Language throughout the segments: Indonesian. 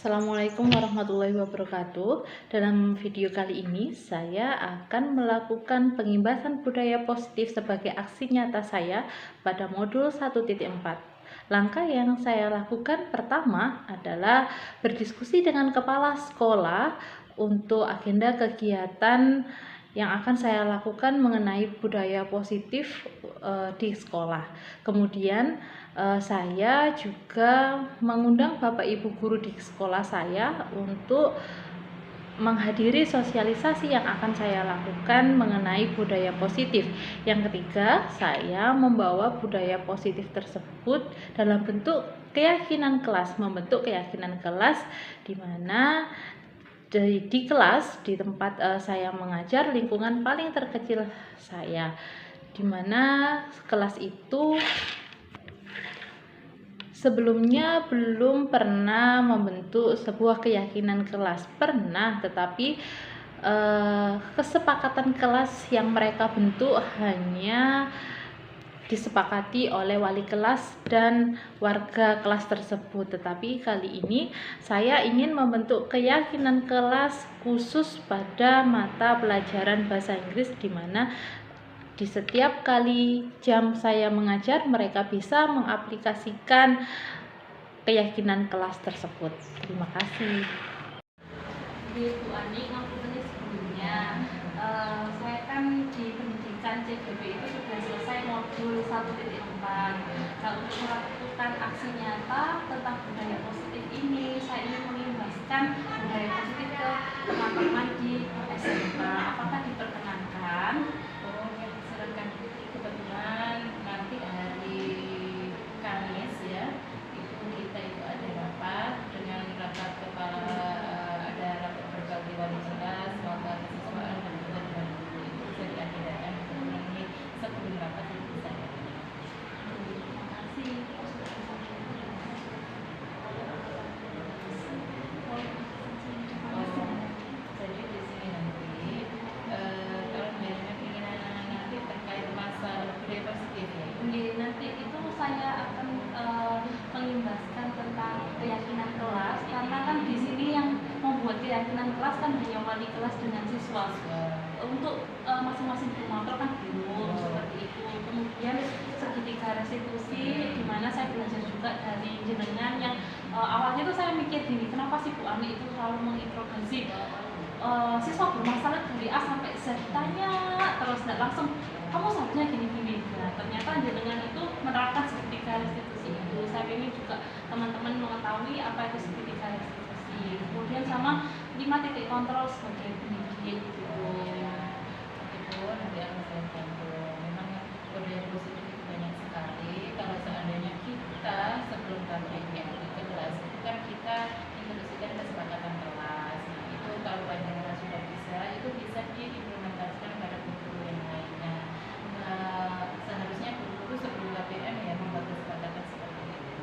Assalamualaikum warahmatullahi wabarakatuh. Dalam video kali ini saya akan melakukan pengimbasan budaya positif sebagai aksi nyata saya pada modul 1.4. Langkah yang saya lakukan pertama adalah berdiskusi dengan kepala sekolah untuk agenda kegiatan yang akan saya lakukan mengenai budaya positif di sekolah. Kemudian saya juga mengundang Bapak Ibu guru di sekolah saya untuk menghadiri sosialisasi yang akan saya lakukan mengenai budaya positif. Yang ketiga, saya membawa budaya positif tersebut dalam bentuk keyakinan kelas, membentuk keyakinan kelas di mana di kelas, di tempat saya mengajar, lingkungan paling terkecil saya, di mana kelas itu sebelumnya belum pernah membentuk sebuah keyakinan kelas. Pernah, tetapi kesepakatan kelas yang mereka bentuk hanya disepakati oleh wali kelas dan warga kelas tersebut. Tetapi kali ini saya ingin membentuk keyakinan kelas khusus pada mata pelajaran bahasa Inggris, di mana di setiap kali jam saya mengajar mereka bisa mengaplikasikan keyakinan kelas tersebut. Terima kasih. Bu Ani, ngapunten sebelumnya, saya kan di pendidikan CGB itu sudah selesai modul 1.4. Nah, untuk melakukan aksi nyata tentang budaya positif ini, saya ingin mengimbaskan budaya positif ke teman-teman di SMK. Apakah diperkenankan? Oh ya, silakan. Kebetulan nanti hari Kamis ya, kita itu ada rapat dengan rapat kepala, ada rapat berbagi wali kelas, wakil siswaan dan juga dengan guru. Itu bisa diagendakan nanti sebelum rapat itu bisa. Terima kasih. Jadi di sini nanti kalau banyak keinginan nanti terkait masalah budaya positif ya. Nanti itu saya akan mengimbaskan tentang keyakinan kelas, karena kan di sini yang membuat keyakinan kelas kan hanya wali kelas dengan siswa. Untuk masing-masing promotor kan belum seperti itu. Kemudian segitiga restitusi, di mana saya belajar juga dari jenengan yang awalnya tuh saya mikir gini, kenapa sih Bu Ani itu selalu menginterogasi siswa bermasalah dari A sampai Z, tanya terus, nggak langsung kamu seharusnya gini-gini. Nah, ternyata jenengan itu menerapkan segitiga restitusi itu. Saya ingin juga teman-teman mengetahui apa itu segitiga restitusi. Kemudian sama 5 titik kontrol sebagai pendidik gitu. Itu nanti akan saya bantu. Memang budaya positif itu banyak sekali. Kalau seandainya kita sebelum kami di kelas itu kan kita introduksikan kesepakatan kelas. Nah itu kalau panjenengan sudah bisa, itu bisa diimplementasikan pada guru yang lainnya. Seharusnya guru sebelum KPM ya membuat kesepakatan seperti itu.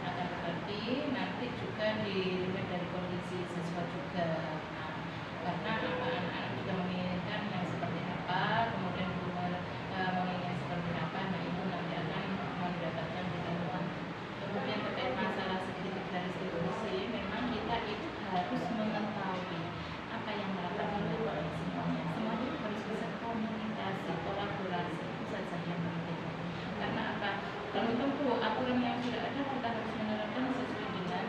Akan tetapi nanti juga dilihat dari kondisi siswa juga. Nah, karena anak-anak juga menginginkan yang seperti apa, kemudian guru menginginkan seperti apa, nah itu nanti akan mendapatkan ketentuan. Kemudian terkait masalah segitiga restitusi, memang kita itu harus mengetahui apa yang melatar belakang semuanya. Semuanya itu harus bisa komunikasi, kolaborasi, itu saja yang penting. Karena apa? Kalau tentu aturan yang sudah ada kita harus menerapkan sesuai dengan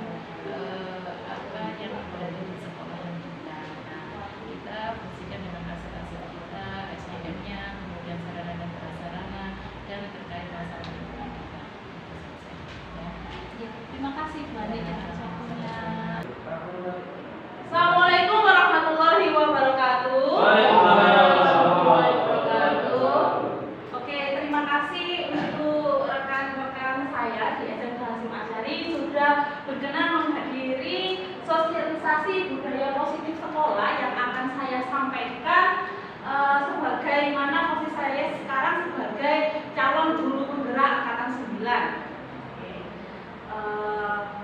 apa yang berada di sekolah kita. Nah, kita fungsikan dengan hasil-hasil kita, SDM-nya, kemudian sarana dan prasarana, dan terkait masalah lingkungan kita. Itu saja. Ya. Ya, terima kasih Bu Ani atas waktunya. Assalamualaikum warahmatullahi wabarakatuh. Oke, terima kasih untuk rekan-rekan saya di SMK Hasyim Asyari sudah berkenan menghadiri sosialisasi budaya positif sekolah yang akan saya sampaikan sebagaimana posisi saya sekarang sebagai calon guru penggerak angkatan 9.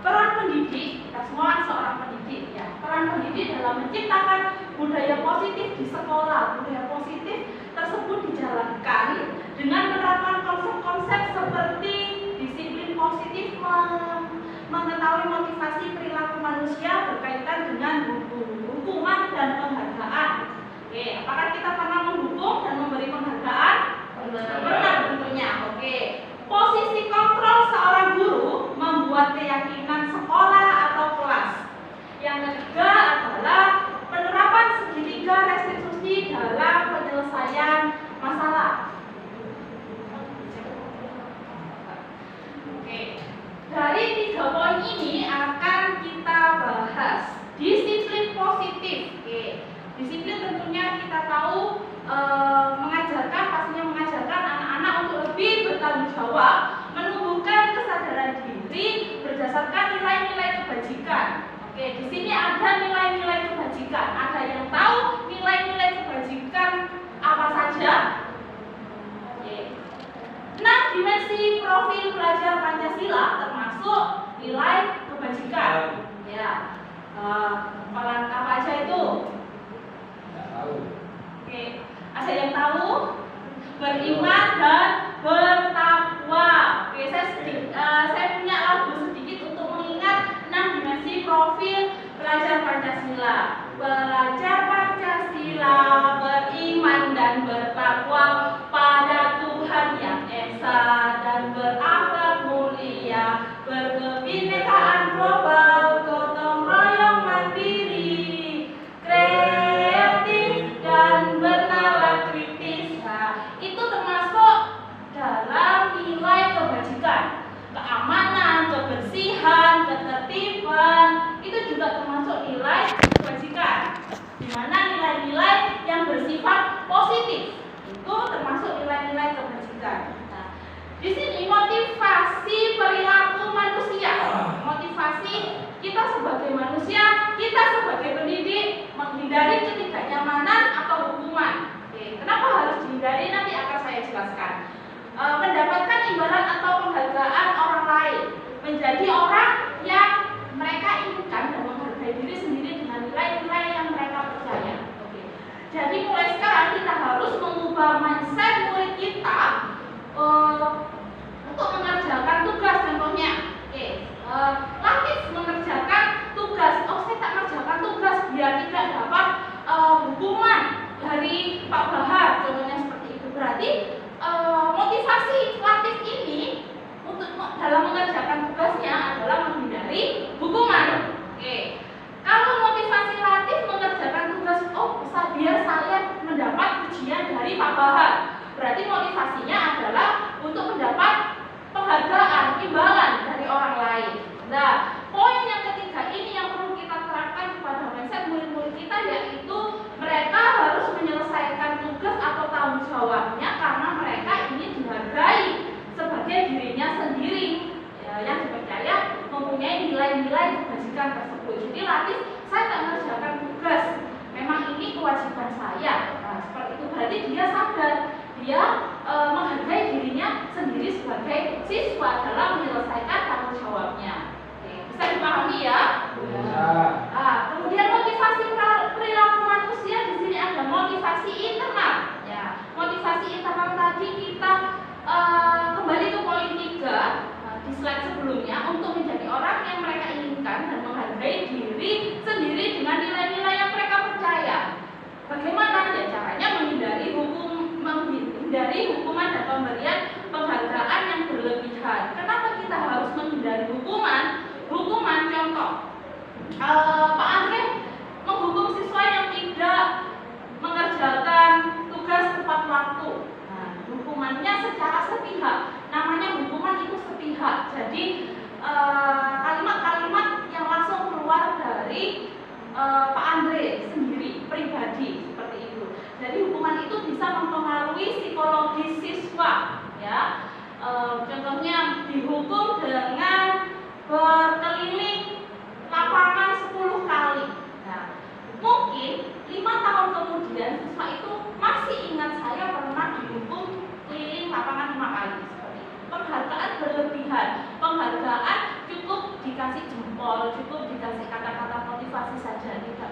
Peran pendidik, kita semua kan seorang pendidik ya. Peran pendidik dalam menciptakan budaya positif di sekolah. Budaya positif tersebut dijalankan dengan menerapkan konsep-konsep seperti disiplin positif, mengetahui motivasi perilaku manusia berkaitan dengan hukuman dan penghargaan. Oke, apakah kita pernah menghukum dan memberi penghargaan? Pernah tentunya. Oke. Posisi kontrol seorang guru membuat keyakinan sekolah atau kelas. Yang ketiga adalah penerapan segitiga restitusi dalam penyelesaian masalah. Oke. Dari 3 poin ini akan kita bahas. Disiplin positif. Oke. Disiplin tentunya kita tahu pastinya mengajarkan anak-anak untuk lebih bertanggung jawab, menumbuhkan kesadaran diri berdasarkan nilai-nilai kebajikan. Oke, di sini ada nilai-nilai kebajikan. Ada yang tahu nilai-nilai kebajikan apa saja? Oke. 6 dimensi profil pelajar Pancasila termasuk nilai kebajikan. Ya. Apa aja itu? Oke, ada yang tahu? Beriman dan bertakwa. Oke, saya punya lagu sedikit untuk mengingat 6 dimensi profil pelajar Pancasila. Pelajar Pancasila beriman dan bertakwa pada Tuhan yang esa dan berakhlak mulia, berkebinekaan global, gotong royong mandiri, kreatif dan bernalar kritis. Nah, itu termasuk dalam nilai kebajikan. Keamanan, kebersihan, ketertiban itu juga termasuk nilai kebajikan. Di mana nilai-nilai yang bersifat positif itu termasuk nilai-nilai kebajikan. Nah, di sini motivasi perilaku manusia. Motivasi kita sebagai manusia, kita sebagai pendidik menghindari ketidaknyamanan atau hukuman. Oke, kenapa harus dihindari? Nanti akan saya jelaskan. Mendapatkan imbalan atau penghargaan orang lain, menjadi orang yang mereka inginkan dan menghargai diri sendiri dengan nilai-nilai yang mereka percaya. Oke. Jadi mulai sekarang kita harus mengubah mindset murid kita untuk mengerjakan tugas. Contohnya, oke, Latif mengerjakan tugas. Oh, saya tak mengerjakan tugas biar tidak dapat hukuman dari Pak Bahar. Contohnya seperti itu. Berarti motivasi Latif ini untuk dalam mengerjakan tugasnya adalah menghindari hukuman. Oke. Kalau motivasi Latif mengerjakan tugas, biar saya mendapat pujian dari Pak Bahar. Berarti motivasinya adalah untuk mendapat penghargaan, imbalan dari orang lain. Nah, poin yang ketiga ini yang perlu kita terapkan kepada mindset murid-murid kita, yaitu mereka harus menyelesaikan tugas atau tanggung jawabnya karena mereka ingin dihargai sebagai dirinya sendiri, ya, yang dipercaya mempunyai nilai-nilai kebajikan tersebut. Jadi Latif, saya tak mengerjakan tugas, memang ini kewajiban saya. Nah, seperti itu berarti dia sadar, dia menghargai dirinya sendiri sebagai siswa dalam menyelesaikan tanggung jawabnya. Oke, bisa dipahami ya? Kemudian motivasi perilaku manusia, di sini ada motivasi internal. Ya, motivasi internal tadi kita kembali ke poin 3 di slide sebelumnya, untuk menjadi orang yang mereka inginkan dan menghargai diri sendiri dengan nilai-nilai yang mereka percaya. Bagaimana ya caranya? Menghindari hukuman dan pemberian penghargaan yang berlebihan. Kenapa kita harus menghindari hukuman? Hukuman, contoh, Pak Andre menghukum siswa yang tidak mengerjakan tugas tepat waktu. Nah, hukumannya secara sepihak. Namanya hukuman itu sepihak. Jadi kalimat-kalimat yang langsung keluar dari Pak Andre sendiri, pribadi, seperti itu. Jadi hukuman itu bisa mempengaruhi psikologis siswa, ya. Contohnya dihukum dengan berkeliling lapangan 10 kali. Nah, mungkin 5 tahun kemudian siswa itu masih ingat, saya pernah dihukum keliling lapangan 5 kali. Seperti itu. Penghargaan berlebihan. Penghargaan cukup dikasih jempol, cukup dikasih kata-kata motivasi saja, tidak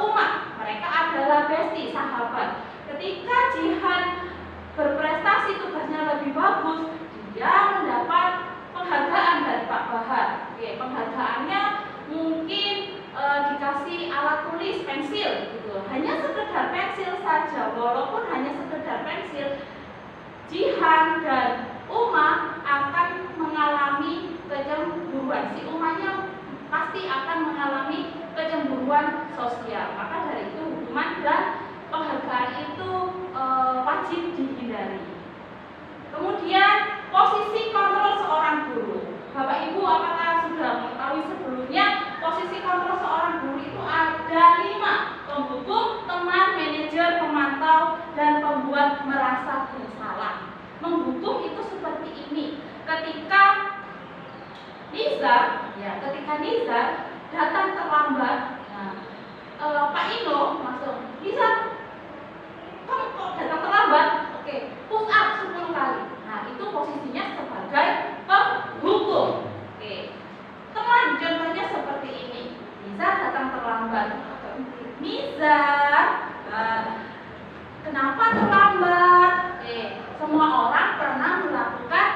Uma, mereka adalah bestie, sahabat. Ketika Jihan berprestasi, tugasnya lebih bagus, dia mendapat penghargaan dari Pak Bahar. Oke, penghargaannya mungkin dikasih alat tulis, pensil gitu. Hanya sekedar pensil saja, walaupun hanya sekedar pensil, Jihan dan Uma akan mengalami kecemburuan. Si Umanya pasti akan mengalami kecemburuan sosial. Maka dari itu hukuman dan penghargaan itu wajib dihindari. Kemudian posisi kontrol seorang guru. Bapak Ibu apakah sudah mengetahui sebelumnya posisi kontrol seorang guru itu ada 5: penghukum, teman, manajer, pemantau, dan pembuat merasa bersalah. Menghukum itu seperti ini. Ketika Nizar datang terlambat, Pak Ino masuk, Nizar, kamu kok datang terlambat? Oke, push up 10 kali. Nah, itu posisinya sebagai penghukum. Oke. Teman contohnya seperti ini. Nizar datang terlambat. Nizar, kenapa terlambat? Oke, semua orang pernah melakukan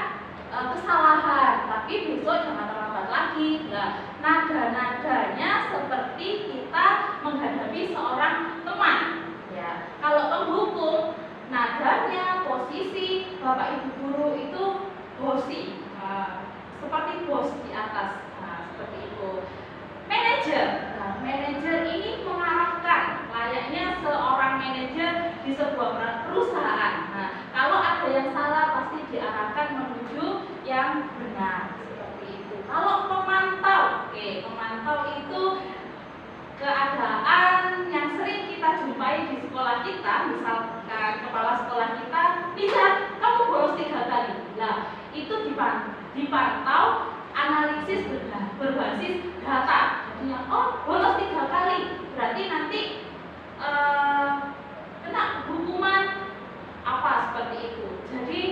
kesalahan, tapi besok jangan terlambat lagi. Nah, nada-nadanya seperti kita menghadapi seorang teman. Ya, kalau penghukum, nadanya, posisi Bapak Ibu guru itu bosi, seperti bos di atas. Nah, seperti itu. Manajer, manajer ini mengarahkan, layaknya seorang manajer di sebuah perusahaan. Nah, kalau ada yang salah pasti diarahkan menuju yang benar, seperti itu. Kalau pemantau, pemantau itu keadaan yang sering kita jumpai di sekolah kita. Misalkan kepala sekolah kita, bisa kamu bolos 3 kali. Nah, itu dipantau analisis berbasis data. Jadinya, oh bolos 3 kali, berarti nanti kena hukuman apa, seperti itu. Jadi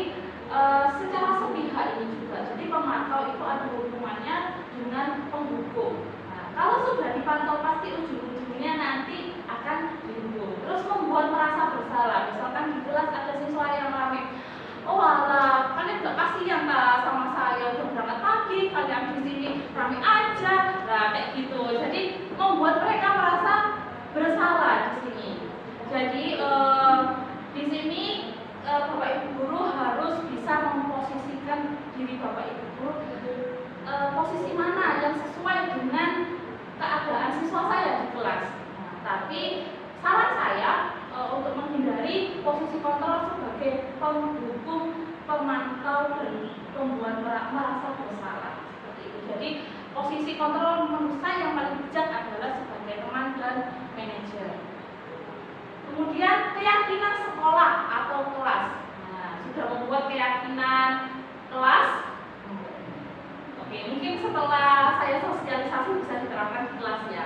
secara sepihak ini juga. Jadi pemantau itu ada hubungannya dengan penghukum. Nah, kalau sudah dipantau pasti ujung-ujungnya nanti akan dihukum. Terus membuat merasa bersalah. Misalkan di kelas ada siswa yang rame, oh alah, kalian gak kasihan lah sama saya, udah berangkat pagi, kalian di sini rame aja. Nah, kayak gitu. Jadi membuat mereka merasa bersalah di sini. Jadi di sini Bapak Ibu guru harus bisa memposisikan diri Bapak Ibu guru posisi mana yang sesuai dengan keadaan siswa saya di kelas. Nah, tapi saran saya untuk menghindari posisi kontrol sebagai penghukum, pemantau, dan pembuat merasa bersalah, seperti itu. Jadi posisi kontrol menurut saya yang paling bijak adalah sebagai teman dan manajer. Kemudian keyakinan sekolah atau kelas. Nah, sudah membuat keyakinan kelas. Oke, mungkin setelah saya sosialisasi bisa diterapkan di kelas ya.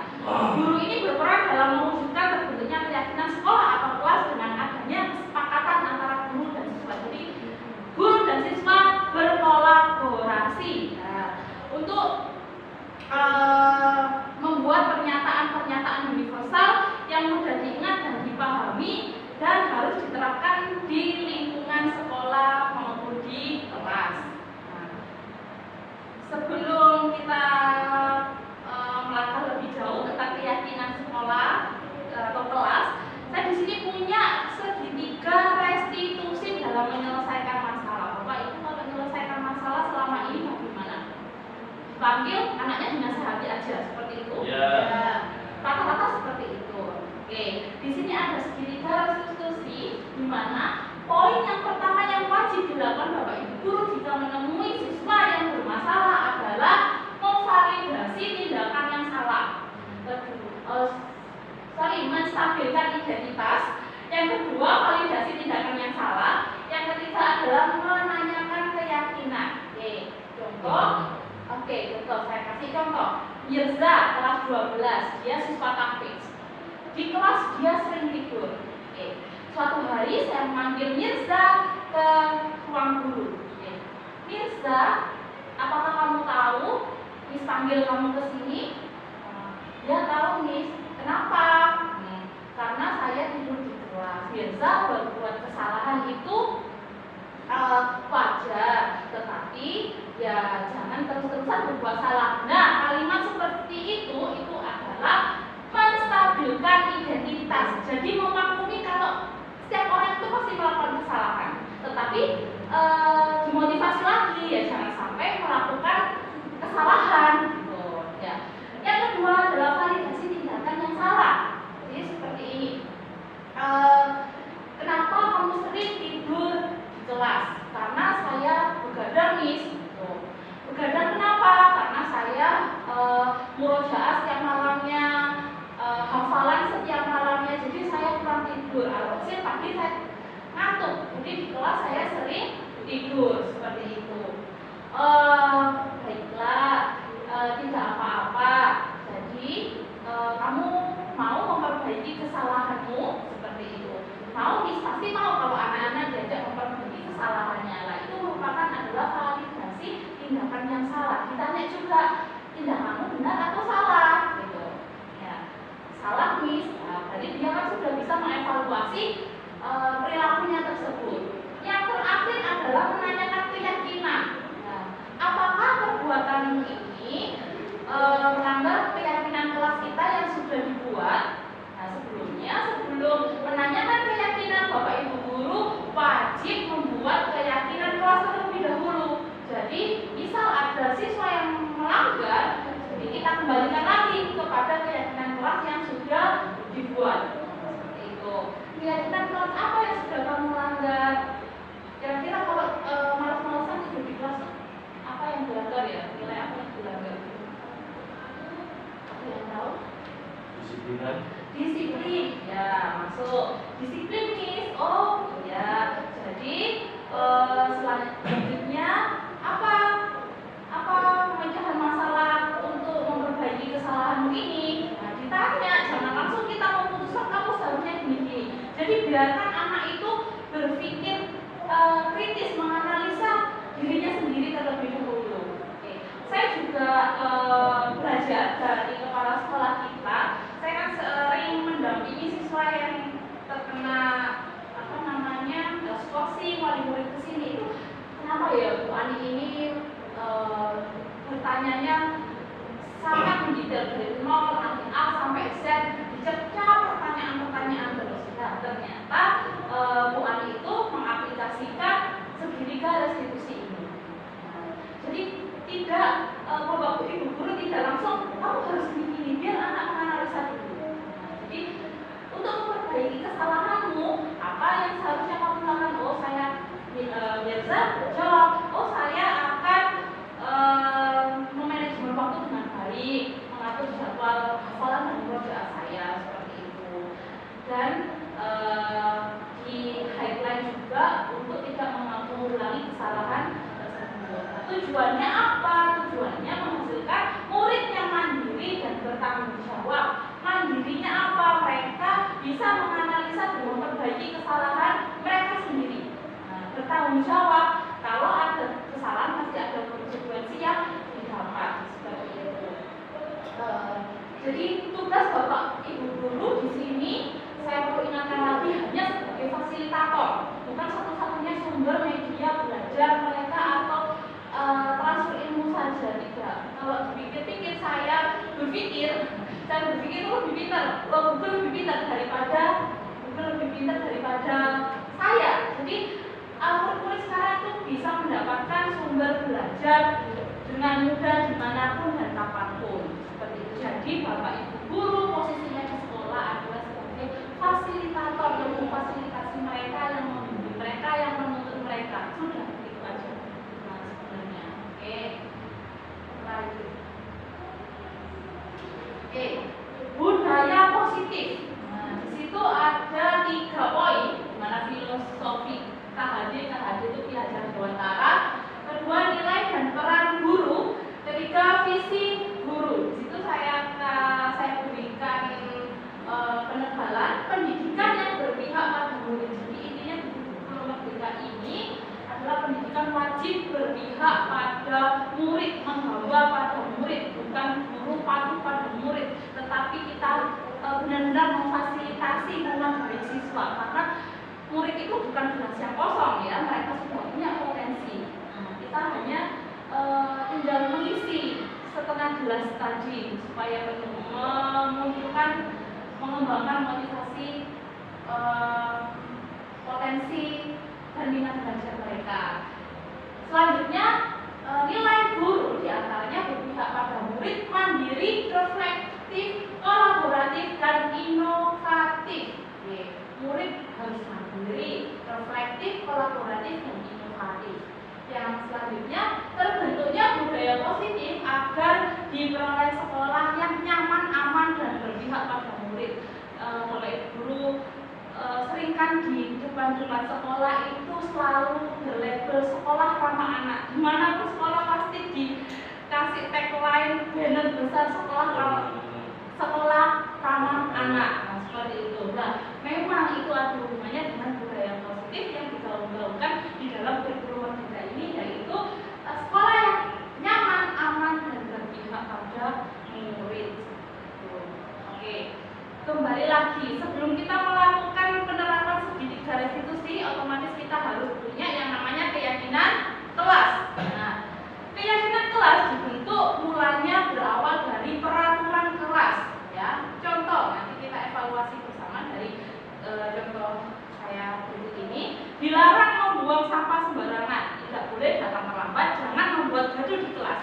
Guru ini berperan dalam mewujudkan terbentuknya keyakinan sekolah atau kelas dengan adanya kesepakatan antara guru dan siswa. Jadi guru dan siswa berkolaborasi untuk membuat pernyataan-pernyataan universal yang mudah diingat dan dipahami dan harus diterapkan di lingkungan sekolah maupun di kelas. Sebelum kita melangkah lebih jauh tentang keyakinan sekolah atau kelas, saya di sini punya segitiga restitusi dalam menyelesaikan masalah. Bapak Ibu kalau menyelesaikan masalah selama ini bagaimana? Dipanggil, anaknya dinasehati aja, seperti itu. Rata-rata seperti itu. Oke, di sini ada segitiga restitusi di mana poin yang pertama yang wajib dilakukan Bapak Ibu guru jika menemui siswa yang bermasalah adalah memvalidasi tindakan yang salah. Menstabilkan identitas. Yang kedua, validasi tindakan yang salah. Yang ketiga adalah menanyakan keyakinan. Contoh, saya kasih contoh. Mirza, kelas 12, dia siswa tahfiz. Di kelas dia sering tidur. Suatu hari saya memanggil Mirza ke ruang guru. Mirza, apakah kamu tahu Miss panggil kamu ke sini? Dia tahu Miss. Kenapa? Karena saya tidur di kelas. Biasa berbuat kesalahan itu wajar, tetapi ya jangan terus-terusan berbuat salah. Nah, kalimat seperti itu adalah menstabilkan identitas. Jadi memaklumi kalau setiap orang itu pasti melakukan kesalahan, tetapi dimotivasi lagi ya jangan sampai melakukan kesalahan gitu ya. Yang kedua adalah validasi tindakan yang salah. Jadi seperti ini. Kenapa kamu sering tidur di kelas? Karena saya begadang, Miss. Gitu. Begadang kenapa? Karena saya murojaah setiap malamnya, hafalan setiap malamnya. Jadi saya kurang tidur. Alhasil pagi saya ngantuk. Jadi di kelas saya sering tidur seperti itu. Baiklah, tidak apa-apa. Jadi kamu mau memperbaiki kesalahanmu seperti itu. Mau, Miss, pasti mau kalau anak-anak diajak memperbaiki kesalahannya. Lah itu merupakan adalah validasi tindakan yang salah. Ditanya juga tindakanmu benar atau salah gitu. Ya, salah, Miss. Nah, jadi dia kan sudah bisa mengevaluasi perilakunya tersebut. Yang terakhir adalah menanyakan keyakinan. Nah, apakah perbuatan ini melanggar keyakinan kelas kita yang sudah dibuat? Nah, sebelum menanyakan keyakinan Bapak Ibu guru wajib membuat keyakinan kelas terlebih dahulu. Jadi, misal ada siswa yang melanggar, jadi kita kembalikan lagi kepada keyakinan kelas yang sudah dibuat. Seperti itu. Keyakinan kelas apa yang sudah kamu langgar? Kira-kira kalau malas-malasan tidur di kelas apa yang dilanggar ya? Nilai apa yang dilanggar? Ada yang tahu? Disiplinan. Disiplin, ya masuk. Disiplin, Miss. Oh ya. Jadi selanjutnya apa pemecahan masalah untuk memperbaiki kesalahanmu ini? Nah, ditanya, jangan langsung kita memutuskan kamu seharusnya gini. Jadi biarkan anak itu berpikir kritis, menganalisa dirinya sendiri terlebih dahulu. Oke. Saya juga belajar dari kepala sekolah kita. Saya kan sering mendampingi siswa yang terkena skorsing, wali murid kesini itu kenapa ya Bu Ani ini bertanyanya sangat mendetail dari nol nanti A sampai Z, dicecah pertanyaan-pertanyaan terus. Nah, ternyata Bu Ani itu mengaplikasikan segitiga restitusi ini. Jadi tidak Bapak Ibu guru tidak langsung kamu harus begini, biar anak menganalisa dulu. Jadi untuk memperbaiki kesalahanmu, apa yang seharusnya kamu lakukan? Oh, saya biasa jawab. Oh, saya akan memanajemen waktu dengan baik, mengatur jadwal hafalan dan murojaah saya seperti itu. Dan di highlight juga untuk tidak mengulangi kesalahan tersebut. Nah, tujuannya apa? Tujuannya menghasilkan murid yang mandiri dan bertanggung jawab. Mandirinya apa? Mereka bisa menganalisa dan memperbaiki kesalahan mereka sendiri. Nah, bertanggung jawab, kalau ada kesalahan pasti ada konsekuensi yang didapat seperti itu. Jadi tugas Bapak Ibu guru di sini saya perlu ingatkan lagi hanya sebagai fasilitator, bukan satu-satunya sumber media belajar mereka atau transfer ilmu saja, tidak. Kalau dipikir-pikir saya berpikir itu lebih pintar, Google lebih pintar daripada saya. Jadi murid sekarang itu bisa mendapatkan sumber belajar dengan mudah dimanapun dan kapanpun. Seperti itu. Jadi Bapak Ibu guru posisinya di sekolah adalah sebagai fasilitator yang memfasilitasi mereka, yang membimbing mereka, yang menuntut mereka. Sudah begitu aja. Nah, sebenarnya. Oke. Lanjut. Oke, budaya positif. Nah, di situ ada 3 poin, di mana filosofi KHD itu pelajaran Dewantara. Kedua, nilai dan peran guru. Ketiga, visi guru. Di situ saya berikan penegalan pendidikan yang berpihak pada murid. Jadi intinya guru merdeka ini adalah pendidikan wajib berpihak pada murid, menghawa pada murid, bukan guru patuh pada murid, tetapi kita benar-benar memfasilitasi peran dari siswa, karena murid itu bukan gelas yang kosong ya, mereka sudah punya potensi. Nah, kita hanya tinggal mengisi setengah gelas tadi supaya penuh, memunculkan, mengembangkan motivasi, potensi dan minat belajar mereka. Selanjutnya, nilai guru diantaranya berpihak pada murid mandiri, reflektif, kolaboratif, dan inovatif. Murid harus mandiri, reflektif, kolaboratif, dan inovatif. Yang selanjutnya, terbentuknya budaya positif agar diperoleh sekolah yang nyaman, aman, dan berpihak pada murid. Oleh guru seringkan di depan-depan sekolah itu selalu berlabel sekolah ramah anak. Dimanapun sekolah pasti dikasih tagline banner besar sekolah ramah anak. Nah, seperti itu. Nah, memang itu ada hubungannya dengan budaya positif yang digaung-gaungkan di dalam kurikulum kita ini, yaitu sekolah yang nyaman, aman, dan berpihak pada murid. Oke. Kembali lagi, sebelum kita melakukan penerapan segitiga restitusi, otomatis kita harus punya yang namanya keyakinan kelas. Nah, keyakinan kelas dibentuk mulanya berawal dari peraturan kelas, ya. Contoh, nanti kita evaluasi bersama dari contoh saya berikut ini. Dilarang membuang sampah sembarangan, tidak boleh datang terlambat, jangan membuat gaduh di kelas.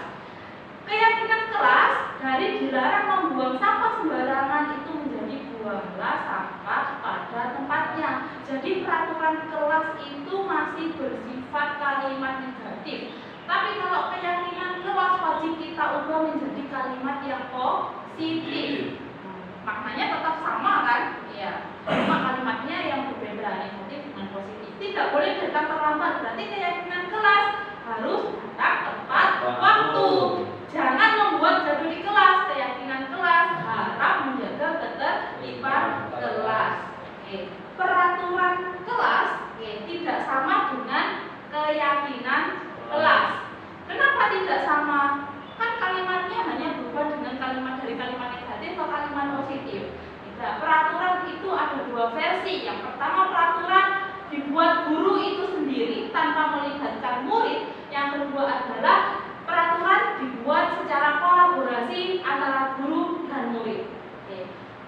Keyakinan kelas dari dilarang membuang sampah sembarangan itu menjadi buanglah sampah pada tempatnya. Jadi peraturan kelas itu masih bersifat kalimat negatif. Tapi kalau keyakinan kelas wajib kita ubah menjadi kalimat yang positif. Maknanya tetap sama kan? Iya. Cuma kalimatnya yang berbeda, negatif dengan positif. Tidak boleh datang terlambat. Berarti keyakinan kelas harus datang tepat waktu. Jangan membuat gaduh di kelas. Keyakinan kelas harap menjaga ketertiban kelas. Peraturan kelas tidak sama dengan keyakinan kelas. Kenapa tidak sama? Kan kalimatnya hanya berubah dengan kalimat dari kalimat negatif ke kalimat positif. Tidak. Peraturan itu ada dua versi. Yang pertama, peraturan dibuat guru itu sendiri tanpa melibatkan murid. Yang kedua adalah peraturan dibuat secara kolaborasi antara guru dan murid.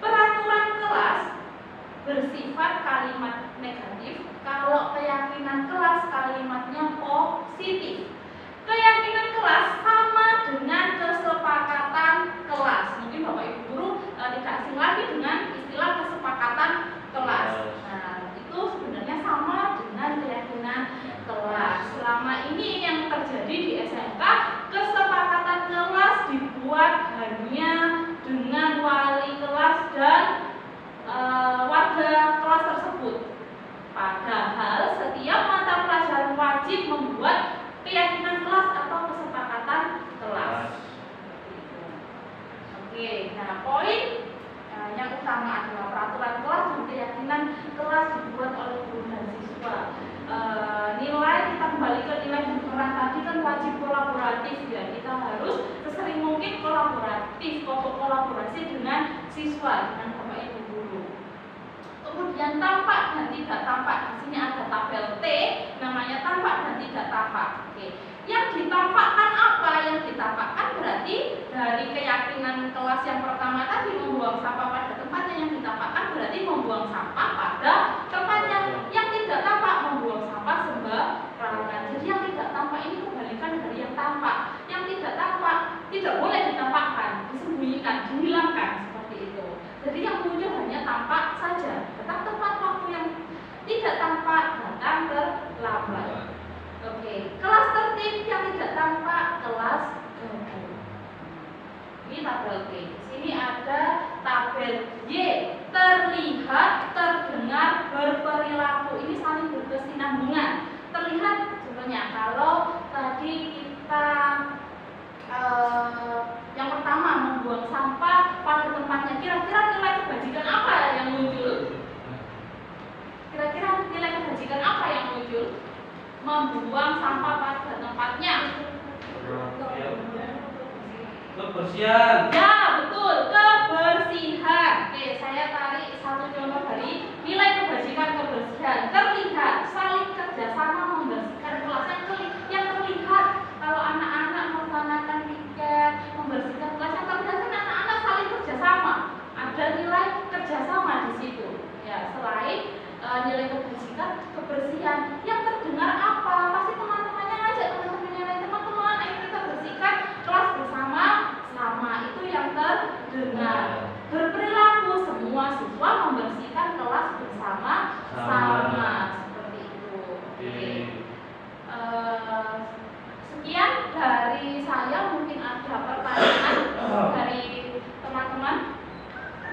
Peraturan kelas bersifat kalimat negatif, kalau keyakinan kelas kalimatnya positif. Keyakinan kelas sama dengan kesepakatan kelas. Mungkin Bapak Ibu guru tidak asing lagi dengan istilah kesepakatan kelas. Nah, itu sebenarnya sama dengan keyakinan kelas. Selama ini yang terjadi di SMK, kesepakatan kelas dibuat hanya dengan wali kelas dan warga kelas tersebut. Padahal setiap mata pelajaran wajib membuat keyakinan kelas atau kesepakatan kelas. Oke, nah poin yang utama adalah peraturan kelas dan keyakinan kelas dibuat oleh guru dan siswa. Nilai, kita kembali ke nilai dan peran tadi kan wajib kolaboratif ya. Kita harus sesering mungkin kolaboratif, kolaborasi dengan siswa, dengan Bapak Ibu guru. Kemudian tampak dan tidak tampak. Di sini ada tabel T, namanya tampak dan tidak tampak. Oke. Yang ditampakkan apa? Yang ditampakkan berarti dari keyakinan kelas yang pertama tadi membuang sampah pada tempatnya. Yang ditampakkan berarti membuang sampah pada tempatnya. Yang tidak tampak membuang sampah sembarangan. Jadi yang tidak tampak ini kebalikan dari yang tampak. Yang tidak tampak tidak boleh ditampakkan, disembunyikan, dihilangkan seperti itu. Jadi yang muncul hanya tampak saja. Tetap tepat waktu yang tidak tampak datang terlambat. Oke, kelas tertib yang tidak tampak kelas gabung. Ini tabel B. Di sini ada tabel Y, terlihat, terdengar, berperilaku. Ini saling berkesinambungan. Terlihat contohnya kalau tadi kita yang pertama membuang sampah pada tempatnya. Kira-kira nilai kebajikan apa yang muncul? Kira-kira nilai kebajikan apa yang muncul? Membuang sampah pada tempatnya. Kebersihan. Ya, betul, kebersihan. Oke, saya Dengan berperilaku semua siswa membersihkan kelas bersama-sama seperti itu. Oke. Sekian dari saya, mungkin ada pertanyaan dari teman-teman.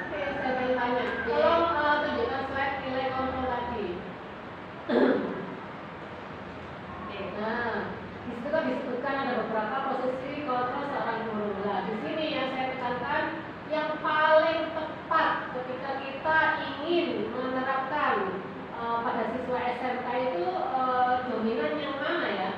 Oke, saya ingin tanya. Tolong tunjukkan slide nilai kontrol tadi. Oke, nah, di situ kan disebutkan ada beberapa posisi kontrol seorang guru. Nah, di sini yang saya tekankan yang paling tepat ketika kita ingin menerapkan pada siswa SMK itu dominan yang mana ya?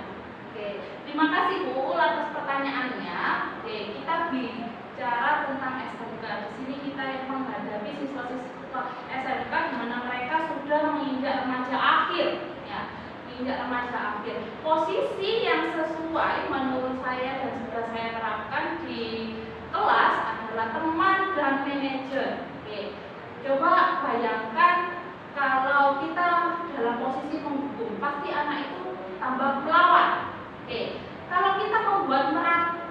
Oke, terima kasih Bu atas pertanyaannya. Oke, kita bicara tentang SMK. Di sini kita yang menghadapi siswa-siswa SMK di mana mereka sudah menginjak remaja akhir, ya, menginjak remaja akhir. Posisi yang sesuai menurut saya dan sudah saya terapkan di kelas adalah teman dan manajer. Oke, coba bayangkan kalau kita dalam posisi menghukum, pasti anak itu tambah melawan. Oke, kalau kita membuat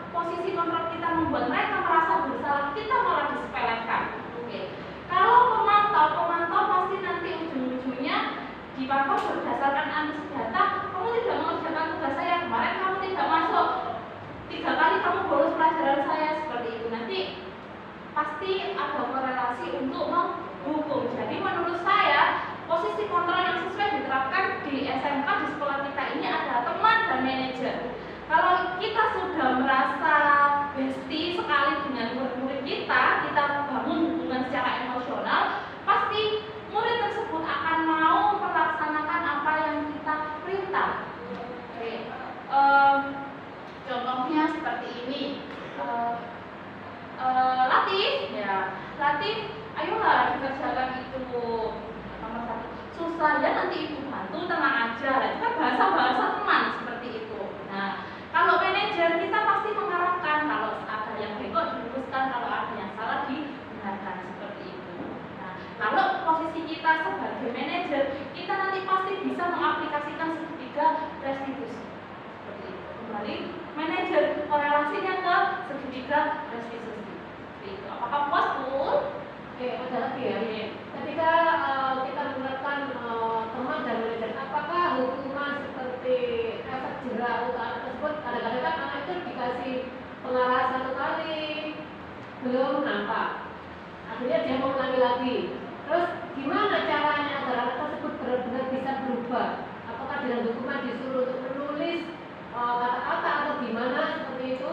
posisi kontrol kita membuat mereka merasa bersalah, kita malah disepelekan. Oke, kalau pemantau pasti nanti ujung-ujungnya dipantau berdasarkan analisis data. Kamu tidak mengerjakan tugas saya kemarin, kamu tidak masuk 3 kali, kamu bolos pelajaran saya, seperti itu. Nanti pasti ada korelasi untuk menghukum. Jadi menurut saya posisi kontrol yang sesuai diterapkan di SMK di sekolah kita ini adalah teman dan manajer. Kalau kita sudah merasa bestie sekali dengan murid-murid kita bangun hubungan secara emosional, pasti murid tersebut akan mau melaksanakan apa yang kita perintah. Oke, contohnya seperti ini. Latif, ya, Latif, ayolah dikerjakan itu nomor 1. Susah ya, nanti ibu bantu, tenang aja. Itu kan bahasa-bahasa teman seperti itu. Nah, kalau manajer kita pasti mengarahkan, kalau ada yang bego diluruskan, kalau ada yang salah dibenarkan, seperti itu. Nah, kalau posisi kita sebagai manajer, kita nanti pasti bisa mengaplikasikan segitiga restitusi. Seperti itu. Kembali manajer korelasinya ke segitiga restitusi. Seperti itu. Apakah puas, Bu? Oke, ada lagi ya. Ketika kita menerapkan teman dan manajer, apakah hukuman seperti efek jerak untuk anak tersebut? Kadang-kadang kan anak itu dikasih pengarahan 1 kali belum nampak, akhirnya dia mau ulangi lagi. Terus gimana caranya agar anak tersebut benar-benar bisa berubah? Apakah dengan hukuman disuruh untuk menulis kata-kata atau gimana seperti itu?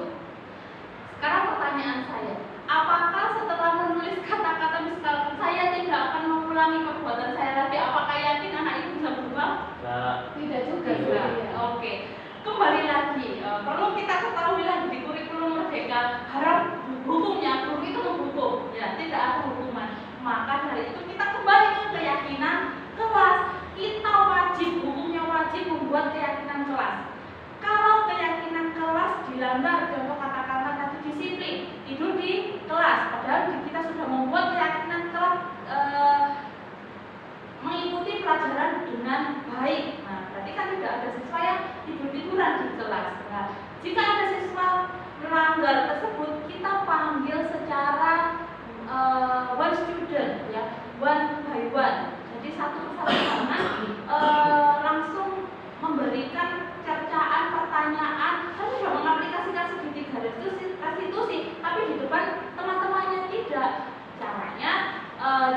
Sekarang pertanyaan saya, apakah setelah menulis kata-kata misalkan saya tidak akan mengulangi perbuatan saya lagi, apakah yakin anak itu bisa berubah? Tidak juga. Oke, kembali lagi, perlu kita ketahui lagi di kurikulum Merdeka, harap hukumnya guru itu menghukum, ya, tidak ada hukuman. Maka dari itu kita kembali ke keyakinan kelas. Kita wajib, hukumnya wajib membuat keyakinan kelas. Kalau keyakinan kelas dilanggar, contoh katakanlah tadi disiplin, tidur di kelas, padahal kita sudah membuat keyakinan kelas mengikuti pelajaran dengan baik. Nah, berarti kan tidak ada siswa yang tidur-tiduran di kelas. Nah, jika ada siswa melanggar tersebut, kita panggil secara one student, ya, one by one. Jadi satu persatu, langsung memberikan cercaan, pertanyaan, saya sudah mengaplikasikan segitiga restitusi, tapi di depan teman-temannya tidak. Caranya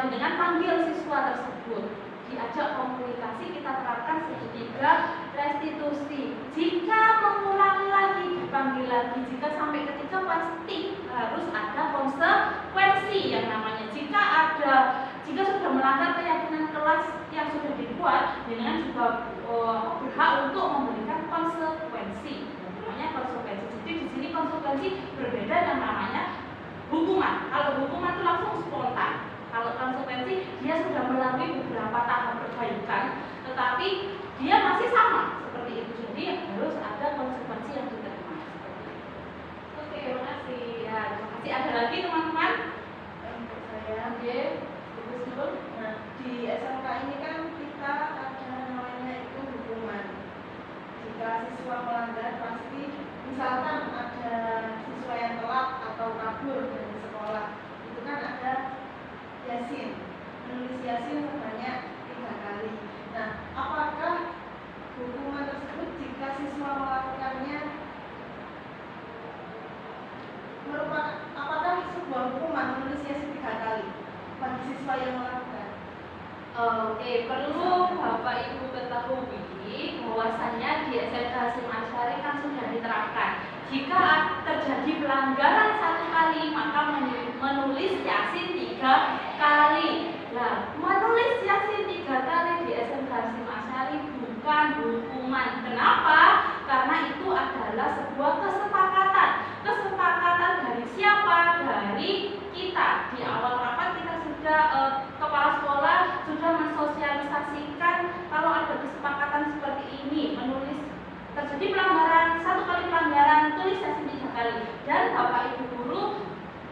dengan panggil siswa tersebut, diajak komunikasi, kita terapkan segitiga restitusi. Jika mengulangi lagi, dipanggil lagi. Jika sampai ketiga, pasti harus ada konsekuensi yang namanya. Jika sudah melanggar keyakinan kelas yang sudah dibuat, dengan juga berhak untuk memberikan konsekuensi. Namanya konsekuensi. Jadi di sini konsekuensi berbeda dengan namanya hukuman. Kalau hukuman itu langsung spontan. Kalau konsekuensi dia sudah melalui beberapa tahap perbaikan, tetapi dia masih sama seperti itu. Jadi harus ada konsekuensi yang diterima. Oke, makasih. Ya, terima kasih. Ada lagi teman-teman? Untuk saya, Oke, bagus dulu. nah di SMK ini kan kita ada namanya itu hukuman. Jika siswa melanggar pasti, misalkan ada siswa yang telat atau kabur dari sekolah, Oke, perlu Bapak Ibu ketahui bahwasannya di SMK Hasyim Asy'ari kan sudah diterapkan. Jika terjadi pelanggaran 1 kali, maka menulis Yasin 3 kali. Nah, menulis Yasin 3 kali di SMK Hasyim Asy'ari bukan hukuman. Kenapa? Karena itu adalah sebuah kesepakatan. Kesepakatan dari siapa? Dari kita. Di awal rapat kita sudah kepala sekolah sudah mensosialisasikan kalau ada kesepakatan seperti ini, menulis terjadi pelanggaran 1 kali pelanggaran, tulis Yasin 3 kali, dan Bapak Ibu guru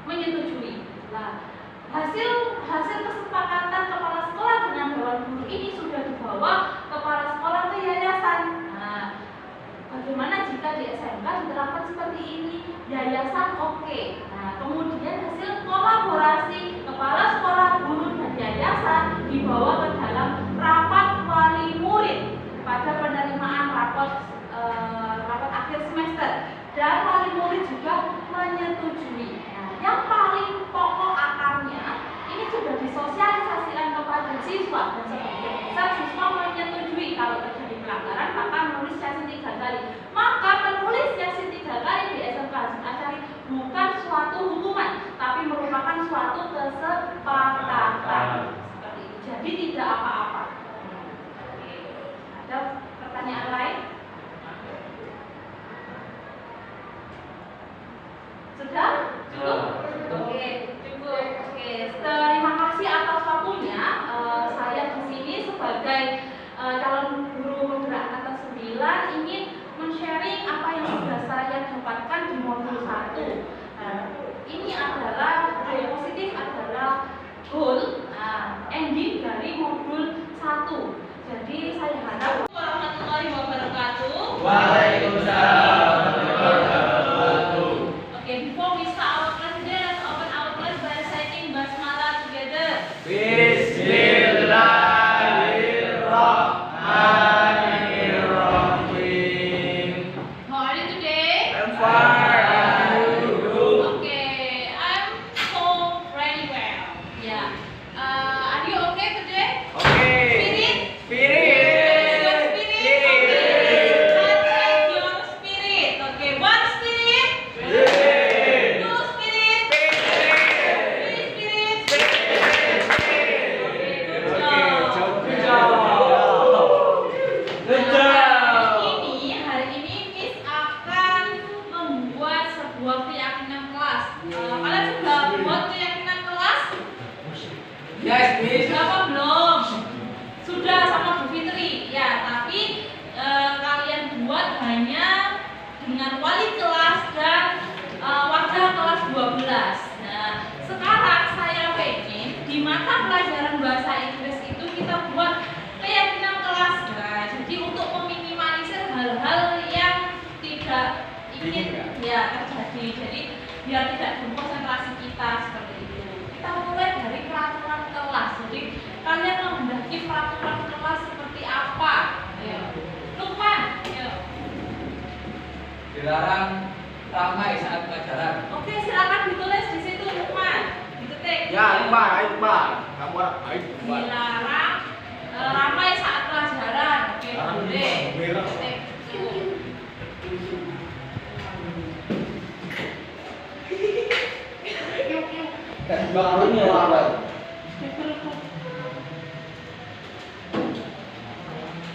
menyetujui. Nah, hasil kesepakatan kepala sekolah dengan dewan guru ini sudah dibawa kepala sekolah ke yayasan. Nah, bagaimana jika di SMK diterapkan seperti ini? Yayasan oke. Nah, kemudian hasil kolaborasi kepala sekolah, guru, dan yayasan dibawa ke dalam rapat wali murid pada penerimaan rapat akhir semester, dan wali murid juga menyetujui. Nah, yang paling pokok akarnya ini sudah disosialisasikan kepada siswa, dan sebagian besar siswa menyetujui kalau terjadi pelanggaran maka menulis Yasin 3 kali. Maka menulis Yasin 3 kali di SMK Hasyim Asy'ari bukan suatu hukuman, tapi merupakan suatu kesepakatan. Seperti itu. Jadi tidak apa-apa. Oke. Ada pertanyaan lain? Sudah? Cukup? Oke, cukup. Oke, terima kasih atas waktunya. Saya di sini sebagai calon guru penggerak angkatan 9 ingin men-sharing apa yang sudah saya dapatkan di modul 1. Ini adalah budaya positif adalah goal ending dari modul 1. Jadi saya harap warahmatullahi wabarakatuh. Waalaikumsalam. Okay, before we start our class, let's open our class by reciting basmalah together. Bismillahirrahmanirrahim. How are you today? I'm fine. Okay, I'm so very well. Yeah. Are you okay today? Okay. Spirit? Your spirit? Okay. Let's check your spirit. Okay, one spirit. Two spirit. Three spirit. Okay, good job. Hari ini Miss akan membuat sebuah keyakinan kelas. Kalian sudah buat keyakinan kelas? Yes, Miss. Siapa belum? Sudah sama Bu Fitri. Ya, tapi kalian buat hanya dengan wali kelas dan warga kelas 12. Nah, sekarang saya pengen di mata pelajaran bahasa Inggris itu kita buat keyakinan kelas. Nah, jadi untuk meminimalisir hal-hal yang tidak ingin ya terjadi. Jadi biar tidak konsentrasi kita seperti itu. Kita mulai dari peraturan kelas. Jadi kalian menghendaki peraturan kelas seperti apa? Ayo. Lukman, ayo. Dilarang ramai saat pelajaran. Oke, silakan ditulis di situ Lukman. Diketik. Ya, Pak, kamu ayo, Pak. Dilarang ramai saat pelajaran. Oke, boleh. Diketik. Barunya lawan.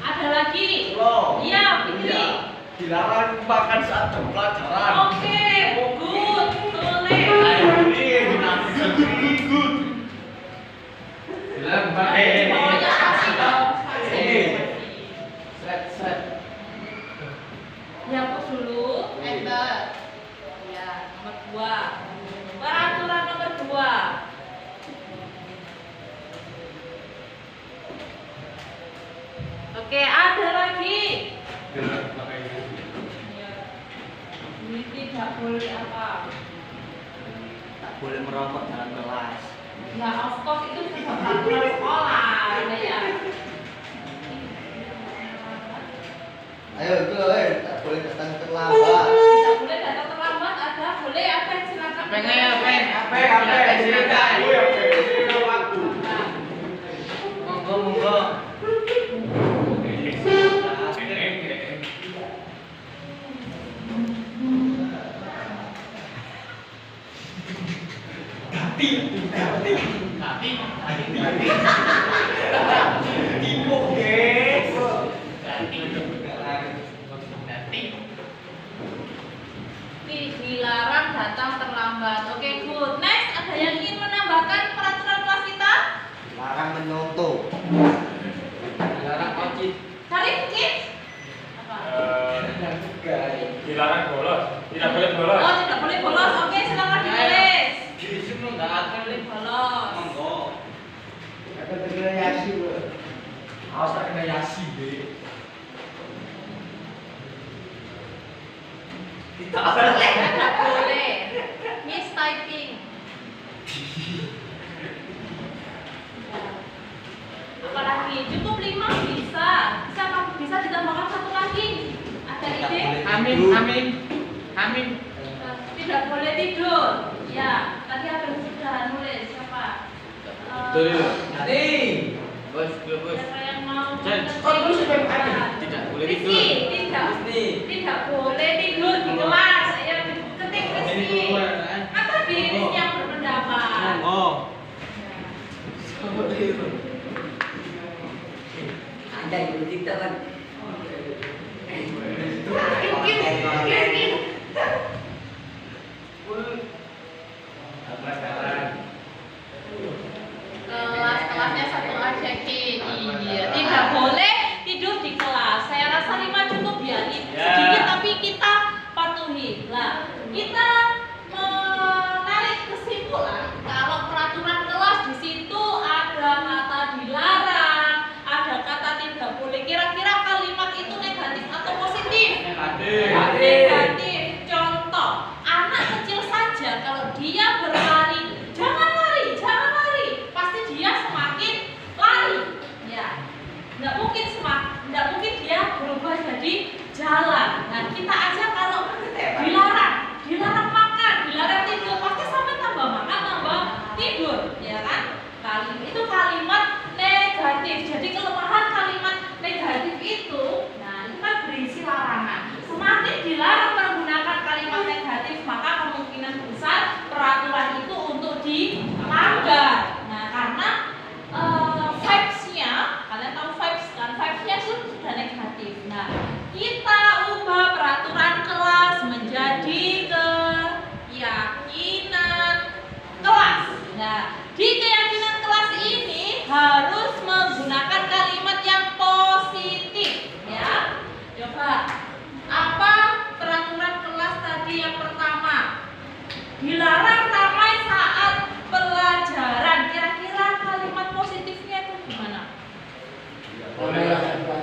Ada lagi? Loh. Iya, Fitri. Dilarang makan saat jam pelajaran. Oke, good. Tulis. Ini good. Dilarang Pokoknya kasih dong. Set. Dihapus dulu. Enter. Ya, nomor 2. Peraturan nomor 2. Oke, ada lagi. Ini tidak boleh apa? Tak boleh merokok dalam kelas. Ya, of course itu sudah peraturan sekolah, ya. Ayo, tak boleh datang terlambat. Tidak boleh datang terlambat, ada boleh apa silakan. Apa? Silakan. Silakan waktu. Monggo Dilarang datang terlambat. Oke, good. Next, ada yang ingin menambahkan peraturan kelas kita? Larang menyontoh. Dilarang ojek. Cari mungkin? Apa? Dilarang bolos, tidak boleh bolos. Oh, tidak boleh bolos. Oke, silakan ditulis. Di sini nggak akan Boleh bolos. monggo. Ada terkreasi, Bro. Awas tak kena yasi, Be. Tidak boleh. Mistyping. Apalagi cukup 5 bisa. Bisa ditambahkan 1 lagi. Ada ide? Amin, amin, amin. Tidak boleh tidur. Ya, tadi apa yang sudah nulis siapa? Nanti. Bos, bos. Siapa yang mau? Tidak boleh tidur. Rizky, tidak boleh tidur di kelas. Ayo ketik Rizky. Kan tadi Rizky yang berpendapat. Anda yang dikta kan. Kelas-kelasnya 1 aja Ki. Iya, tidak boleh tidur di kelas. Saya rasa 5 cukup ya. Sedikit tapi kita patuhi. Lah, kita menarik kesimpulan kalau peraturan kelas di situ ada kata dilarang, ada kata tidak boleh. Kira-kira kalimat itu negatif atau positif? Negatif. Contoh, anak kecil saja kalau dia berlari, jangan lari, jangan lari. Pasti dia semakin lari. Ya. Nggak mungkin dia berubah jadi jalan. Nah, kita aja kalau dilarang makan, dilarang tidur, pasti sampai tambah makan, tambah tidur, ya kan? Itu kalimat negatif. Jadi kelemahan kalimat negatif itu, nah itu kan berisi larangan. Semakin dilarang menggunakan kalimat negatif, maka kemungkinan besar peraturan itu untuk dilanggar. Nah, karena vibes-nya, kalian tahu vibes kan? Vibes-nya sudah negatif. Nah, kita ubah peraturan kelas menjadi keyakinan kelas. Nah, di keyakinan kelas ini harus menggunakan kalimat yang positif, ya. Coba, apa peraturan kelas tadi yang pertama? Dilarang ramai saat pelajaran. Kira-kira kalimat positifnya itu gimana?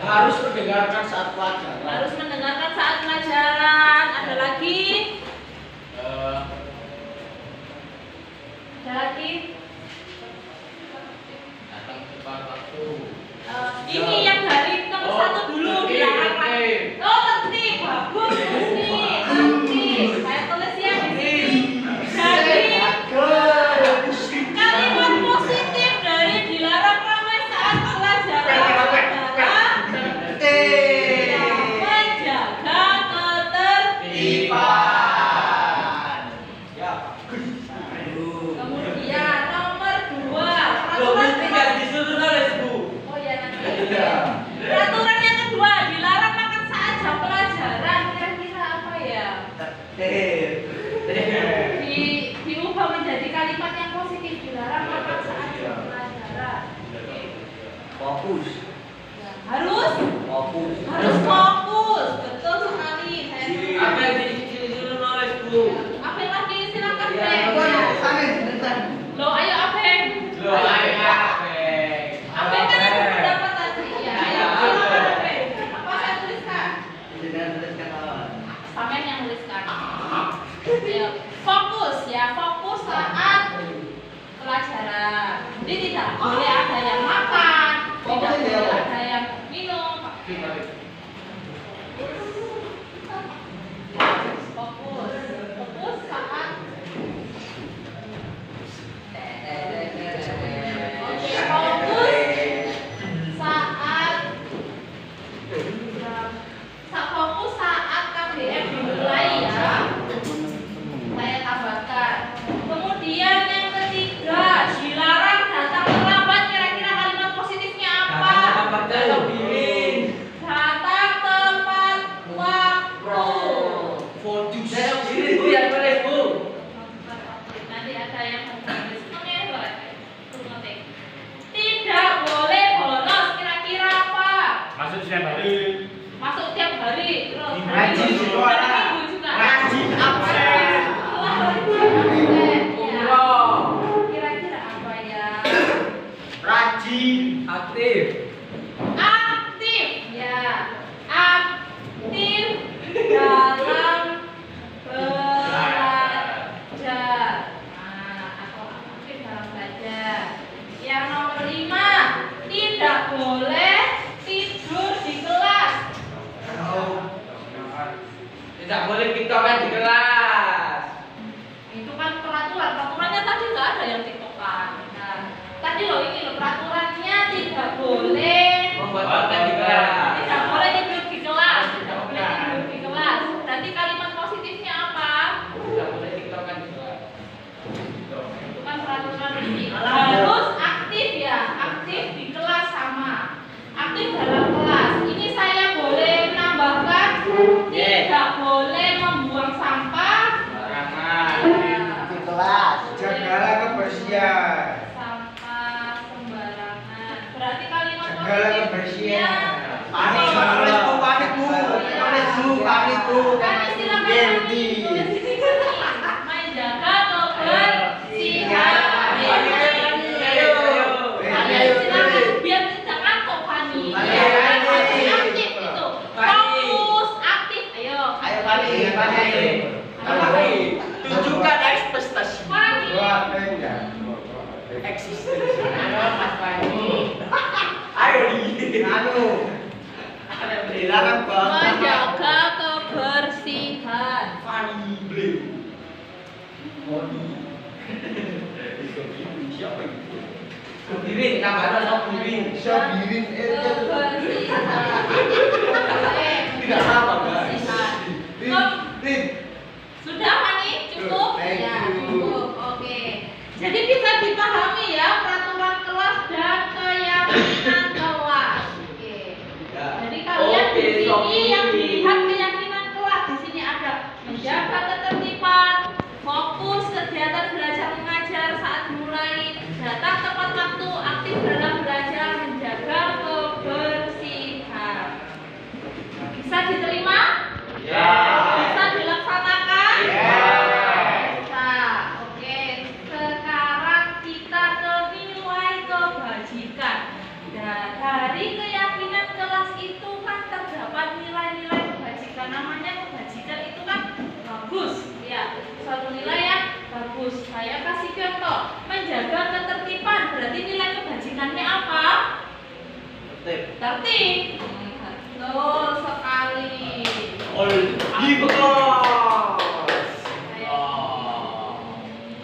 Harus mendengarkan saat pelajaran. Harus mendengarkan saat pelajaran. Ada lagi? Ada lagi? Datang tepat waktu. Ini yang dari nomor 1 dulu dilarang. Oh, tertib. Bagus nih. Tertib. Saya tulis ya di sini. Jadi kalimat positif dari dilarang ramai saat pelajaran adalah menjaga ketertiban. Kemudian nomor 2 peraturan oh ya nanti. Peraturan yang kedua dilarang makan saat jam pelajaran. Kira-kira apa ya? Diubah menjadi kalimat yang positif. Dilarang makan saat jam pelajaran. Fokus. Ya, harus Fokus. fokus. Betul sekali. Saya Apa yang disuruh nulis, Bu? Apa lagi silakan Ya, Beng. Loh, ayo Abeng. Loh, ayo, Abeng kan ada pendapat tadi. Ya, ayo silakan Abeng. Apa saya tuliskan? Sampean yang tuliskan. Ayo, fokus ya, fokus saat pelajaran. Jadi tidak boleh ada yang makan, tidak boleh ada yang minum. Fokus saat fokus saat KBM dimulai ya. Saya tambahkan. Kemudian yang ketiga yang bahasa Inggris. Oke, boleh. Ngerti. Tidak boleh bolos. Kira-kira apa? Masuk setiap hari. Masuk tiap hari. Terus Rajin sekolah. hari Minggu juga. Rajin absen. Umroh. Kira-kira apa ya? Rajin. Aktif. Aktif ya, aktif dalam belajar. Atau aktif dalam belajar. Yang nomor 5, tidak boleh tidur di kelas. Tidak boleh tiktokan di kelas. Itu kan peraturannya tadi nggak ada yang tiktokan. Nah, tadi loh ini loh peraturannya tidak boleh. Membuat konten di kelas. Tidak boleh tidur di kelas, tidak boleh tidur di kelas. Berarti kalimat positifnya apa? Tidak boleh tiktokan di kelas. Itu kan peraturan ini. Harus aktif ya, aktif di kelas sama. Aktif dalam kelas. Ini saya boleh menambahkan tidak boleh membuang sampah. Sembarangan. Di kelas. Jagalah kebersihan. Sampah sembarangan. Berarti kalimat Jagalah positifnya kebersihan. Panik bu. kan istilah menjaga kebersihan. Biar tidak ngantuk Fani. Aktif itu. Fokus aktif. Ayo. Tunjukkan ekspektasi. Fani. Eksistensi. Ayo dilarang banget. Menjaga kebersihan. Sobirin, tambah sobirin. Tidak sama, guys. Sudah Fani? Cukup? Thank Ya, you. cukup. Oke. Jadi bisa dipahami ya peraturan kelas dan keyakinan kelas. Oke. Jadi kalian di sini yang dilihat keyakinan kelas di sini ada menjaga ketertiban, fokus kegiatan belajar mengajar saat mulai, datang tepat waktu, aktif dalam belajar, menjaga kebersihan. Bisa diterima? Bisa dilaksanakan? Bisa. Oke. Sekarang kita ke nilai kebajikan. Nah, dari keyakinan kelas itu kan terdapat nilai-nilai kebajikan. Namanya kebajikan itu kan bagus, ya. Suatu nilai yang bagus. Saya kasih contoh. Menjaga ketertiban. Berarti nilai kebajikannya apa? Tertib. Betul sekali.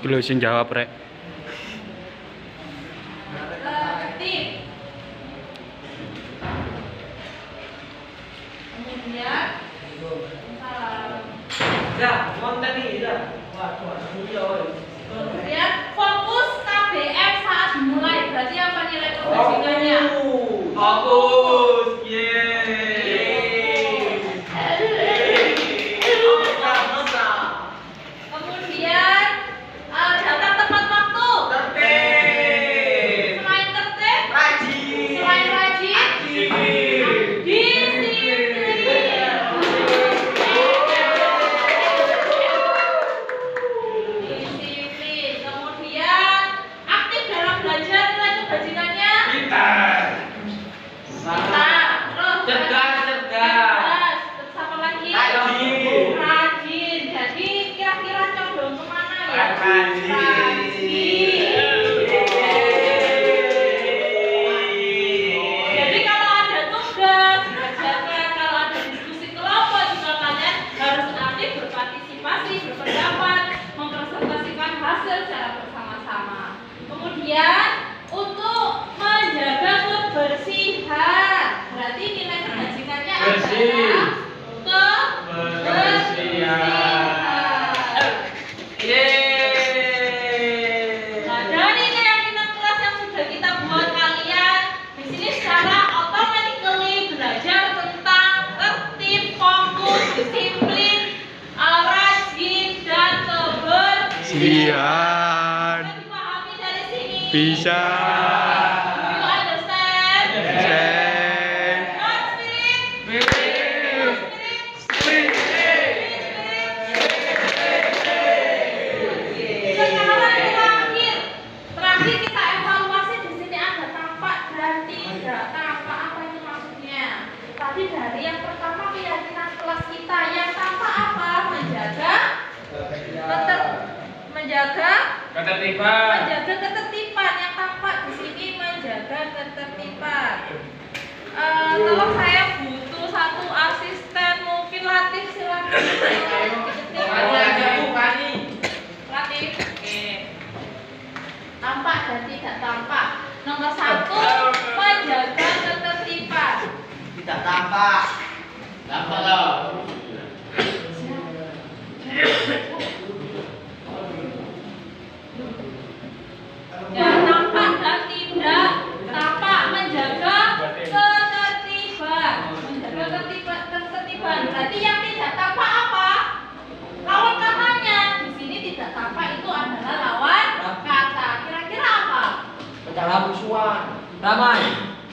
Lu sing jawab rek. Tertib. Kemudian kemudian fokus KBM saat dimulai. Berarti apa nilai kebajikannya? Fokus. Kemudian datang tepat waktu. Selain tertib, selain rajin, disiplin. Kemudian aktif dalam belajar. Nilai kebajikannya Pintar. pintar. Terus cerdas. Terus apa lagi? Rajin. Jadi kira-kira condong kemana ya? Rajin. Jadi kalau ada tugas kerjakan, kalau ada diskusi kelompok juga kalian harus aktif berpartisipasi, berpendapat, mempresentasikan hasil secara bersama-sama. Kemudian untuk menjaga kebersihan, berarti nilai kebajikannya adalah kebersihan. Nah, dari keyakinan kelas yang sudah kita buat kalian di sini secara automatically belajar tentang tertib, fokus, disiplin, rajin dan kebersihan. Bisa. You understand? Understand. Not spirit. Sekarang terakhir kita evaluasi di sini ada tampak dan tidak tampak. Apa itu maksudnya? Tadi dari yang pertama keyakinan kelas kita yang tampak apa? Menjaga ketertiban. Yang tampak di sini menjaga ketertiban. Kalau saya butuh satu asisten, mungkin Latif silakan. Latif, oke. Tampak dan tidak tampak. Nomor 1, menjaga ketertiban. Tidak tampak. Tampak loh. Ya, tampak dan tidak tampak. Menjaga ketertiban. Berarti yang tidak tampak apa? Lawan katanya. Di sini tidak tampak itu adalah lawan kata. Kira-kira apa? Pecah musuhan. Ramai.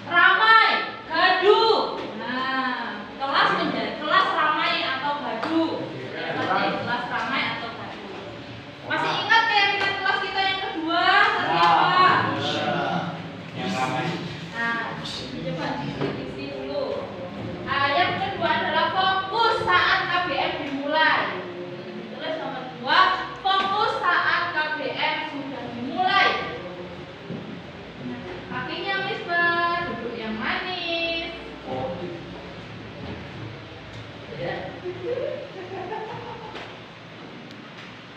Ramai, gaduh. Nah, kelas menjadi kelas ramai atau gaduh. Kelas ramai atau gaduh. Masih ingat keyakinan kelas kita yang kedua? Tadi apa? Yang ramai. Nah, coba diksi dulu. Yang kedua adalah fokus saat KBM dimulai. Tulis nomor 2, fokus saat KBM sudah dimulai. Kakinya Misbah, duduk yang manis.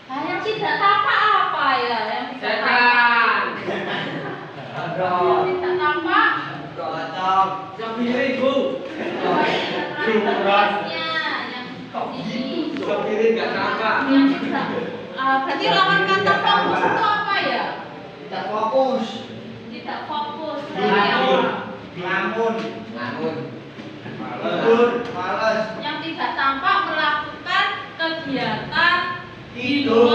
Nah, yang tidak tampak apa ya? Yang tidak tampak. Yang tidak tampak. Yang piring bu. Yang piring nggak tampak. Yang tidak. Berarti lawan kata fokus itu apa ya? Tidak fokus. Tidak fokus. Ngelamun. Males. Yang tidak tampak melakukan kegiatan di Tidur.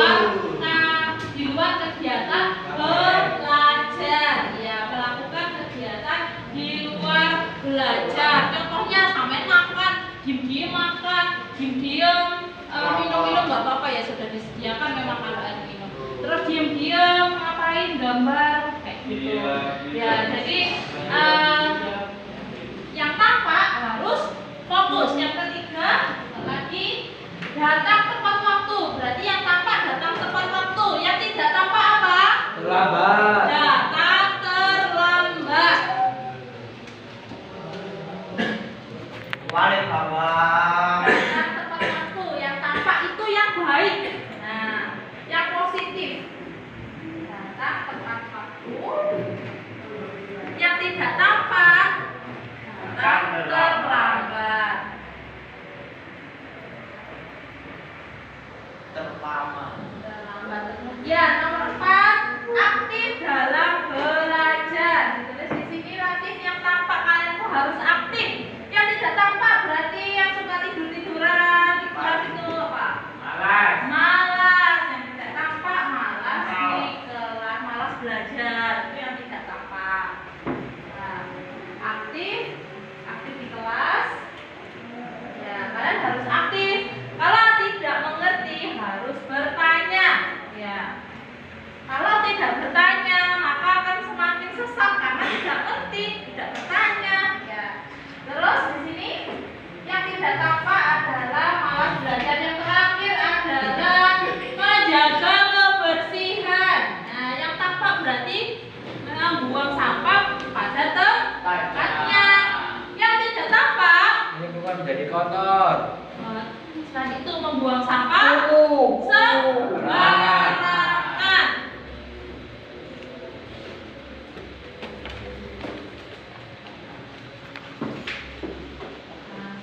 luar kegiatan belajar. Ya, melakukan kegiatan di luar belajar. Contohnya sampai makan, diem makan, diem minum-minum nggak apa-apa ya, sudah disediakan memang kalau air minum. Terus diem ngapain, gambar kayak gitu. Ya, jadi yang tampak harus fokus. Yang ketiga lagi datang tepat waktu. Berarti yang tampak datang tepat waktu. Yang tidak tampak apa? Terlambat. Datang terlambat. Balik bawah. Datang tepat waktu. Yang tampak itu yang baik. Nah, yang positif. Datang tepat waktu. Yang tidak tampak datang terlambat. Terlambat. Kemudian nomor 4, aktif dalam belajar. Ditulis di sini aktif yang tampak kalian tuh harus aktif. Yang tidak tampak berarti yang suka tiduran di kelas itu apa? Malas. Yang tidak tampak malas di kelas, malas belajar. Itu yang tidak tampak. Nah, aktif di kelas. Ya, kalian harus aktif. Kalau tidak mengerti harus bertanya. Ya. Kalau tidak bertanya maka akan semakin sesat karena tidak ngerti, tidak bertanya. Ya. Terus di sini yang tidak tampak adalah malas belajar. Yang terakhir adalah menjaga kebersihan. Nah, yang tampak berarti membuang sampah pada tempatnya. Yang tidak tampak Lingkungan menjadi kotor. selain itu membuang sampah sembarangan.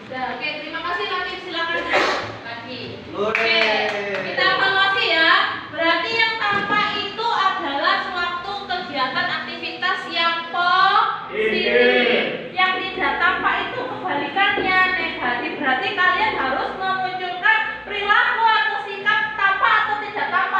Sudah, oke, terima kasih Latif, silakan lagi. Oke, kita evaluasi ya. Berarti yang tampak itu adalah suatu kegiatan aktivitas yang positif. Yang tidak tampak itu kebalikannya, negatif. Berarti kalian harus memunculkan perilaku atau sikap tampak atau tidak tampak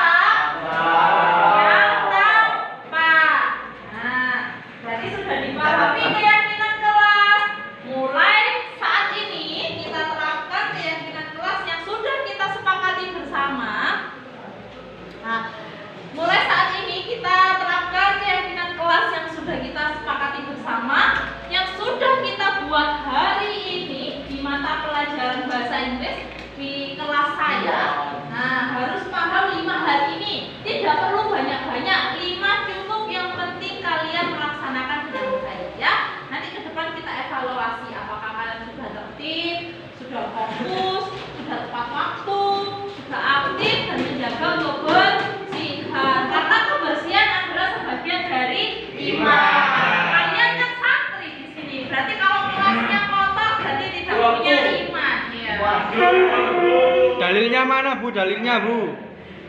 Dalilnya mana Bu? Dalilnya Bu?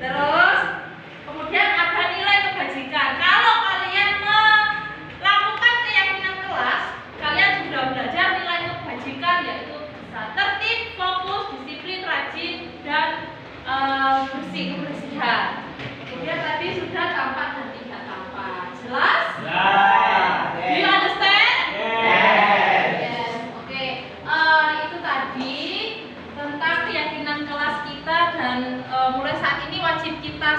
Terus kemudian ada nilai kebajikan. Kalau kalian melakukan keyakinan kelas, kalian sudah belajar nilai kebajikan, yaitu bisa tertib, fokus, disiplin, rajin, dan kebersihan. Kemudian tadi sudah tampak dan tidak tampak. Jelas? Do you understand? Yes. Oke. Itu tadi tentang keyakinan kelas kita, dan mulai saat ini wajib kita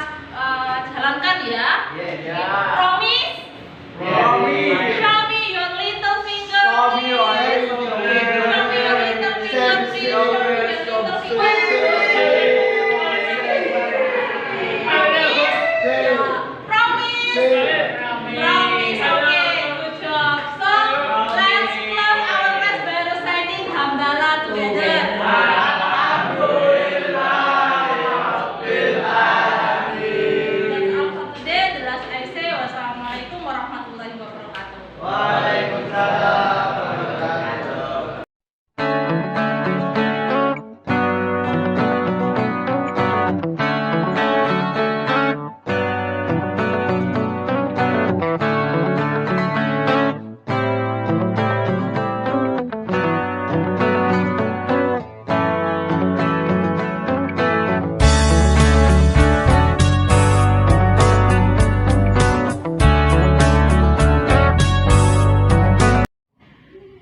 jalankan ya. Promise? Show me your little finger. Show me your little finger. Please. Show me your little finger. Promise. Okay, good job. So let's close our class by reciting hamdalah together. Wassalamualaikum warahmatullahi wabarakatuh. Waalaikumsalam.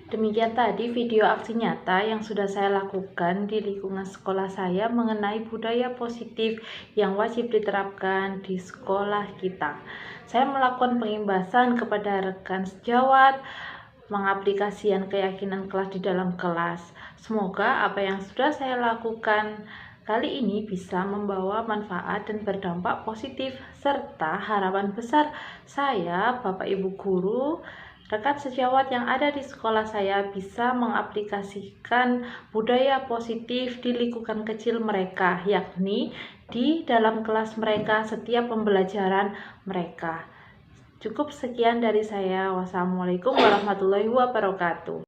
Demikian tadi video aksi nyata yang sudah saya lakukan di lingkungan sekolah saya mengenai budaya positif yang wajib diterapkan di sekolah kita. Saya melakukan pengimbasan kepada rekan sejawat, mengaplikasikan keyakinan kelas di dalam kelas. Semoga apa yang sudah saya lakukan kali ini bisa membawa manfaat dan berdampak positif, serta harapan besar saya, Bapak Ibu Guru, rekan sejawat yang ada di sekolah saya bisa mengaplikasikan budaya positif di lingkungan kecil mereka, yakni di dalam kelas mereka setiap pembelajaran mereka. Cukup sekian dari saya. Wassalamualaikum warahmatullahi wabarakatuh.